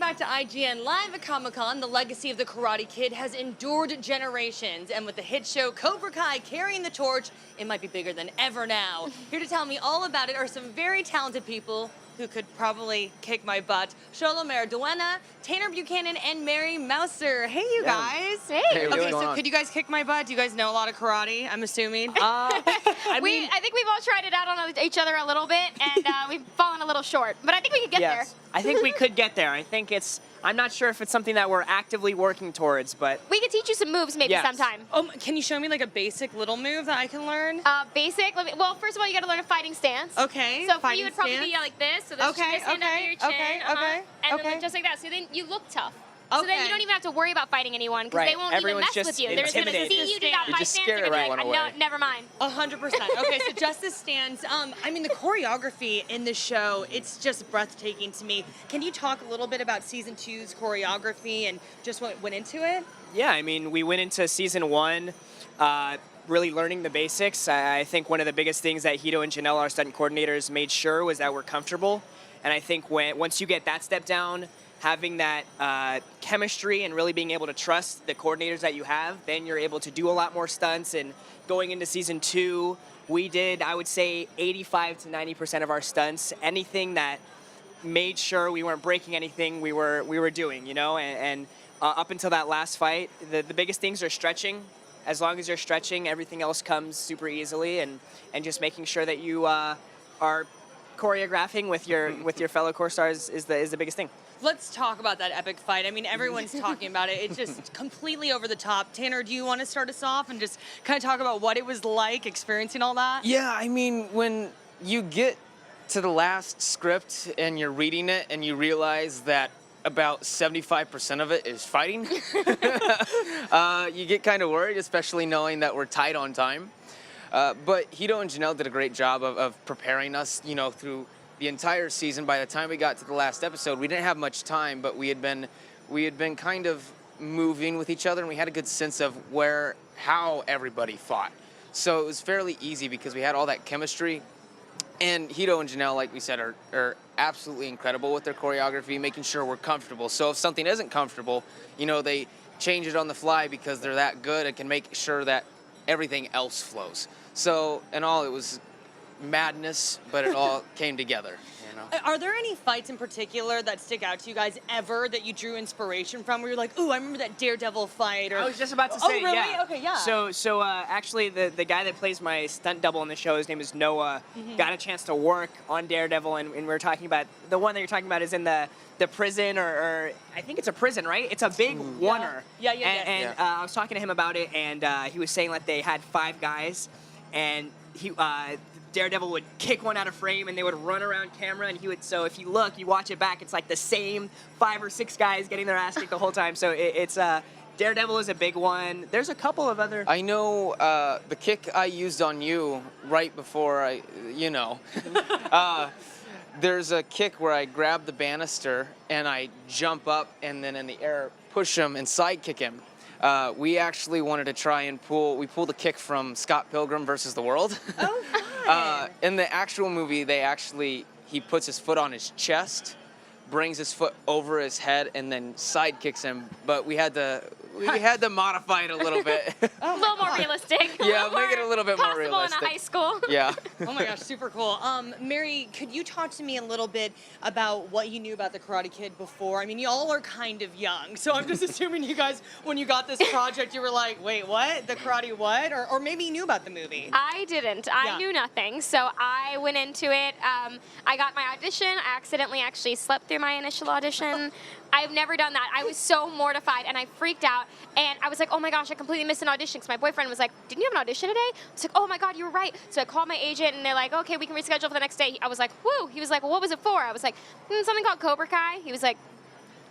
back to IGN Live at Comic-Con. The legacy of the Karate Kid has endured generations, and with the hit show Cobra Kai carrying the torch, it might be bigger than ever now. Here to tell me all about it are some very talented people who could probably kick my butt. Xolo Maridueña, Tanner Buchanan, and Mary Mouser. Hey, you guys. Hey, okay, so could you guys kick my butt? Do you guys know a lot of karate, I'm assuming? I think we've all tried it out on each other a little bit, and we've fallen a little short. But I think we could get there. I think we could get there. I think I'm not sure if it's something that we're actively working towards, but... We could teach you some moves maybe sometime. Can you show me like a basic little move that I can learn? Basic? Well, first of all, you got to learn a fighting stance. Okay. So for you, it would probably be like this. So this okay, hand under your chin. And then just like that. So then you look tough. So then you don't even have to worry about fighting anyone because they won't even mess with you. They're just going to see you do that fight stance. They're going to be like, no, never mind. 100%. Okay, so just the stance. I mean, the choreography in this show, it's just breathtaking to me. Can you talk a little bit about season 2's choreography and just what went into it? Yeah, I mean, we went into season 1 really learning the basics. I think one of the biggest things that Hito and Janelle, our stunt coordinators, made sure was that we're comfortable. And I think once you get that step down, having that chemistry and really being able to trust the coordinators that you have, then you're able to do a lot more stunts. And going into season 2, we did, I would say, 85 to 90% of our stunts. Anything that made sure we weren't breaking anything, we were doing, you know. And up until that last fight, the biggest things are stretching. As long as you're stretching, everything else comes super easily, and just making sure that you are choreographing with your fellow core stars is the biggest thing. Let's talk about that epic fight. I mean, everyone's talking about it. It's just completely over the top. Tanner, do you want to start us off and just kind of talk about what it was like experiencing all that? Yeah, I mean, when you get to the last script and you're reading it and you realize that about 75% of it is fighting, you get kind of worried, especially knowing that we're tight on time. But Hito and Janelle did a great job of preparing us, you know, through the entire season. By the time we got to the last episode, we didn't have much time, but we had been kind of moving with each other, and we had a good sense of how everybody fought. So it was fairly easy because we had all that chemistry. And Hito and Janelle, like we said, are absolutely incredible with their choreography, making sure we're comfortable. So if something isn't comfortable, you know, they change it on the fly because they're that good and can make sure that everything else flows. So in all, it was madness, but it all came together. You know? Are there any fights in particular that stick out to you guys ever that you drew inspiration from, where you're like, ooh, I remember that Daredevil fight? Or... I was just about to say, oh, really? yeah. Okay, yeah. So actually, the guy that plays my stunt double in the show, his name is Noah, got a chance to work on Daredevil, and we were talking about, the one that you're talking about is in the prison, or I think it's a prison, right? It's a big oneer. Yeah. And I was talking to him about it, and he was saying that they had 5 guys, and Daredevil would kick one out of frame and they would run around camera, and so if you watch it back, it's like the same 5 or 6 guys getting their ass kicked the whole time. So it's Daredevil is a big one. There's a couple of other... I know the kick I used on you right before there's a kick where I grab the banister and I jump up and then in the air push him and side kick him. We actually wanted to try and pull the kick from Scott Pilgrim versus the World. Oh, fun. In the actual movie, he puts his foot on his chest, brings his foot over his head, and then side kicks him. But we had to modify it a little bit. A little more realistic. Yeah, make it a little bit more realistic. Possible in a high school. Yeah. Oh my gosh, super cool. Mary, could you talk to me a little bit about what you knew about the Karate Kid before? I mean, y'all are kind of young, so I'm just assuming you guys, when you got this project, you were like, wait, what? The Karate what? Or maybe you knew about the movie. I didn't. I knew nothing. So I went into it. I got my audition. I accidentally actually slept through my initial audition. I've never done that. I was so mortified, and I freaked out, and I was like, oh my gosh, I completely missed an audition, because my boyfriend was like, didn't you have an audition today? I was like, oh my God, you were right. So I called my agent, and they're like, okay, we can reschedule for the next day. I was like, woo. He was like, well, what was it for? I was like, something called Cobra Kai. He was like,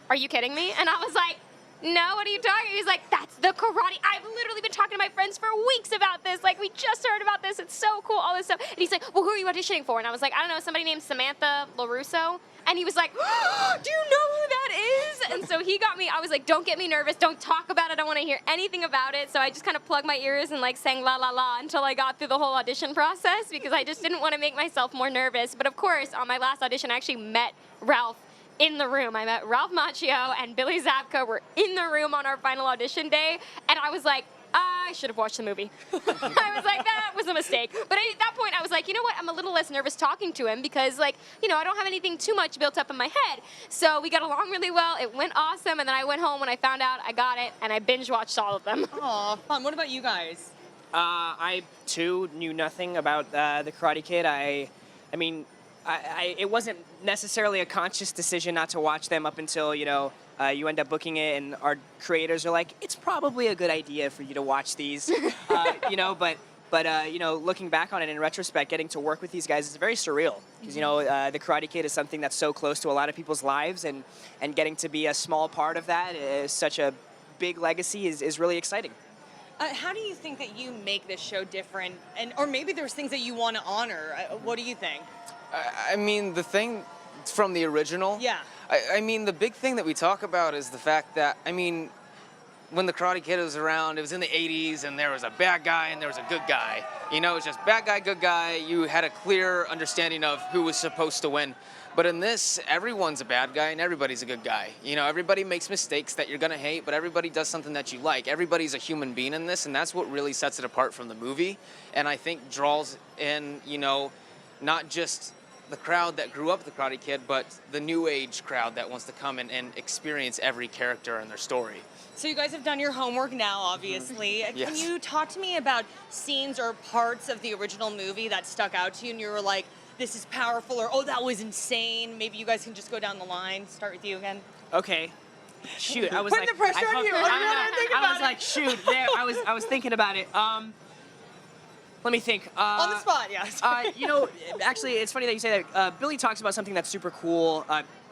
are you kidding me? And I was like, no, what are you talking? He was like, that's the karate. I've literally been talking to my friends for weeks about this. Like, we just heard about this. It's so cool, all this stuff. And he's like, well, who are you auditioning for? And I was like, I don't know, somebody named Samantha LaRusso. And he was like, oh, do you know who that is? And so he got me, I was like, don't get me nervous. Don't talk about it. I don't want to hear anything about it. So I just kind of plugged my ears and like sang la la la until I got through the whole audition process, because I just didn't want to make myself more nervous. But of course, on my last audition, I actually met Ralph in the room. I met Ralph Macchio and Billy Zabka were in the room on our final audition day, and I was like, I should have watched the movie. I was like, that was a mistake. But at that point, I was like, you know what? I'm a little less nervous talking to him because, like, you know, I don't have anything too much built up in my head. So we got along really well. It went awesome. And then I went home when I found out I got it, and I binge watched all of them. Aw, fun. What about you guys? I too knew nothing about the Karate Kid. It wasn't necessarily a conscious decision not to watch them up until, you know, you end up booking it, and our creators are like, it's probably a good idea for you to watch these, you know, but you know, looking back on it in retrospect, getting to work with these guys is very surreal because, you know, the Karate Kid is something that's so close to a lot of people's lives, and getting to be a small part of that is such a big legacy is really exciting. How do you think that you make this show different, or maybe there's things that you want to honor? What do you think? I mean, the thing from the original. Yeah. I mean, the big thing that we talk about is the fact that, I mean, when the Karate Kid was around, it was in the 80s, and there was a bad guy and there was a good guy. You know, it's just bad guy, good guy. You had a clear understanding of who was supposed to win. But in this, everyone's a bad guy and everybody's a good guy. You know, everybody makes mistakes that you're gonna hate, but everybody does something that you like. Everybody's a human being in this, and that's what really sets it apart from the movie, and I think draws in, you know, not just the crowd that grew up with the Karate Kid, but the new age crowd that wants to come in and experience every character and their story. So you guys have done your homework now, obviously. Yes. Can you talk to me about scenes or parts of the original movie that stuck out to you and you were like, this is powerful, or oh, that was insane? Maybe you guys can just go down the line. Start with you again. Okay. Shoot, I was Putting like, the pressure on you. What do you want to think about I was like, shoot, there. I was thinking about it. Let me think. On the spot, yeah. You know, actually, it's funny that you say that. Billy talks about something that's super cool.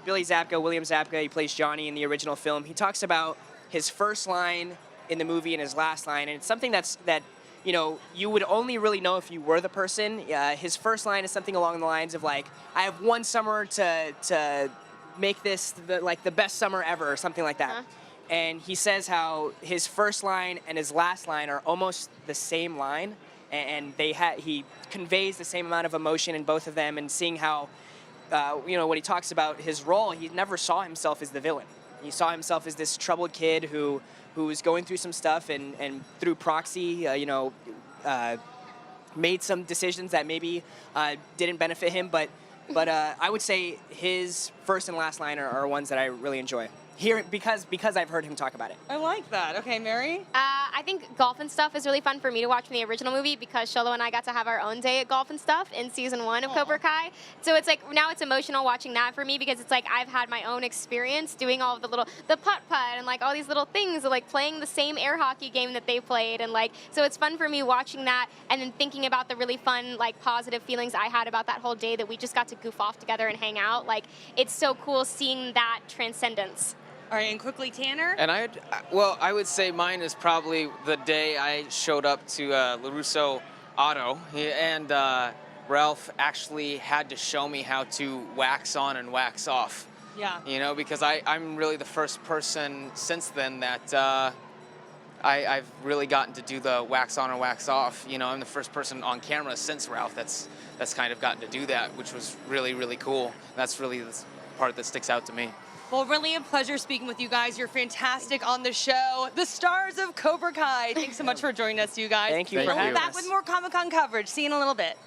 Billy Zabka, William Zabka, he plays Johnny in the original film. He talks about his first line in the movie and his last line, and it's something that you know, you would only really know if you were the person. His first line is something along the lines of like, I have one summer to make this the best summer ever, or something like that. Uh-huh. And he says how his first line and his last line are almost the same line, and he conveys the same amount of emotion in both of them. And seeing how, you know, when he talks about his role, he never saw himself as the villain. He saw himself as this troubled kid who was going through some stuff, and through proxy, you know, made some decisions that maybe didn't benefit him. But I would say his first and last line are ones that I really enjoy. Because I've heard him talk about it. I like that. Okay, Mary? I think Golf and Stuff is really fun for me to watch from the original movie because Xolo and I got to have our own day at Golf and Stuff in season 1 of Cobra Kai. So it's like, now it's emotional watching that for me because it's like I've had my own experience doing all of the putt-putt and like all these little things, like playing the same air hockey game that they played, and like, so it's fun for me watching that and then thinking about the really fun, like, positive feelings I had about that whole day that we just got to goof off together and hang out. Like, it's so cool seeing that transcendence. All right, and quickly, Tanner? And I would say mine is probably the day I showed up to LaRusso Auto, and Ralph actually had to show me how to wax on and wax off. Yeah. You know, because I'm really the first person since then that I've really gotten to do the wax on and wax off. You know, I'm the first person on camera since Ralph that's kind of gotten to do that, which was really, really cool. That's really the part that sticks out to me. Well, really a pleasure speaking with you guys. You're fantastic on the show. The stars of Cobra Kai. Thanks so much for joining us, you guys. Thank you for We'll be having back us. with more Comic-Con coverage. See you in a little bit.